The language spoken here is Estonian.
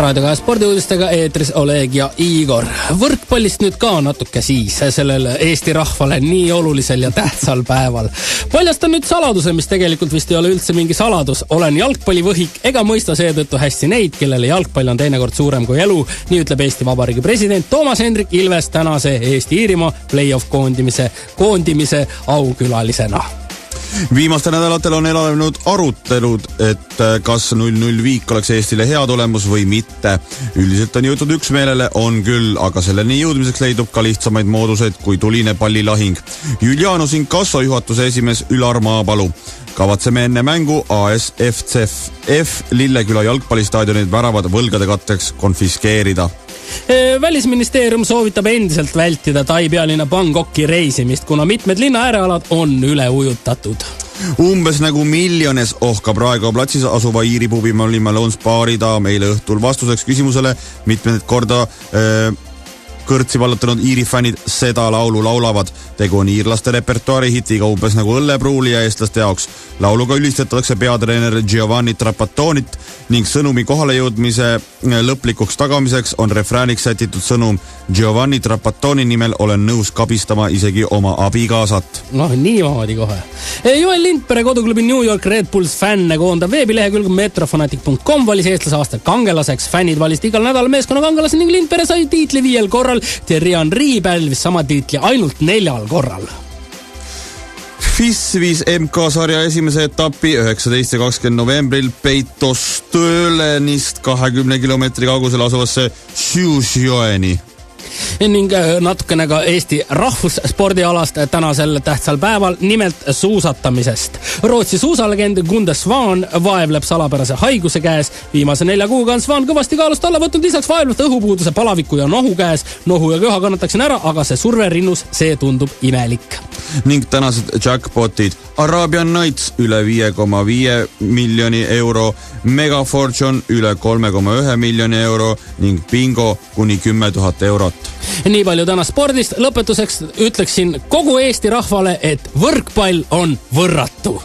Raadiokaja spordiuudistega eetris Oleg ja Igor. Võrkpallist nüüd ka natuke siis sellel Eesti rahvale nii olulisel ja tähtsal päeval. Paljastan nüüd saladuse, mis tegelikult vist ei ole üldse mingi saladus. Olen jalgpallivõhik ega mõista seetõttu hästi neid, kellele jalgpall on teinekord suurem kui elu. Nii ütleb Eesti Vabariigi president Toomas Hendrik Ilves tänase Eesti-Iirimaa play-off koondimise aukülalisena. Viimastel nädalatel on elanenud arutelud, et kas 0-0 viik oleks Eestile hea tulemus või mitte. Üldiselt on jõutud üksmeelele, on küll, aga selleni jõudmiseks leidub ka lihtsamaid mooduseid kui tuline pallilahing. Julianus Inkasso juhatuse esimees Ülar Maapalu. Kavatseme enne mängu ASFCF Lilleküla jalgpallistaadionid väravad võlgade katteks konfiskeerida. Välisministeerium soovitab endiselt vältida Tai pealinna Bangkoki reisimist, kuna mitmed linna äärealad on üle ujutatud. Umbes nagu miljones ohkab Raekoja platsis asuva Iiri pubi Malone Sparida meile õhtul vastuseks küsimusele, mitmed korda kõrtsi vallutanud Iiri fännid seda laulu laulavad. Tegu on iirlaste repertuaari hitiga umbes nagu õllepruuli ja eestlaste jaoks. Lauluga ülistatakse peatreener Giovanni Trappattonit ning sõnumi kohalejõudmise lõplikuks tagamiseks on refrääniks sätitud sõnum Giovanni Trappattoni nimel olen nõus kabistama isegi oma abikaasat. Noh, niimoodi kohe. Joel Lindpere koduklubi New York Red Bulls fänne koondav veebilehekülg metrofanatic.com valis eestlase aasta kangelaseks. Fännid valist igal nädal meeskonna kangelase ning Lindpere sai tiitli 5 korral. Thierry Henry pälvis sama tiitli ainult 4 korral. FIS viis MK-sarja esimese etapi 19. ja 20. novembril Peitostölenist 20 kilomeetri kaugusel asuvasse Siusjoeni. Ning natukene ka Eesti rahvusspordialast tänasel tähtsal päeval, nimelt suusatamisest. Rootsi suusalegend Gunde Svan vaevleb salapärase haiguse käes. Viimase 4 kuuga on Svan kõvasti kaalust alla võtnud lisaks vaevlust õhupuuduse, palaviku ja nohu käes. Nohu ja köha kannataksin ära, aga see surve rinnus, see tundub imelik. Ning tänased jackpotid. Arabian Nights üle 5,5 miljoni euro, Mega Fortune üle 3,1 miljoni euro ning bingo kuni 10 000 eurot. Nii palju täna spordist. Lõpetuseks ütleksin kogu Eesti rahvale, et võrkpall on võrratu.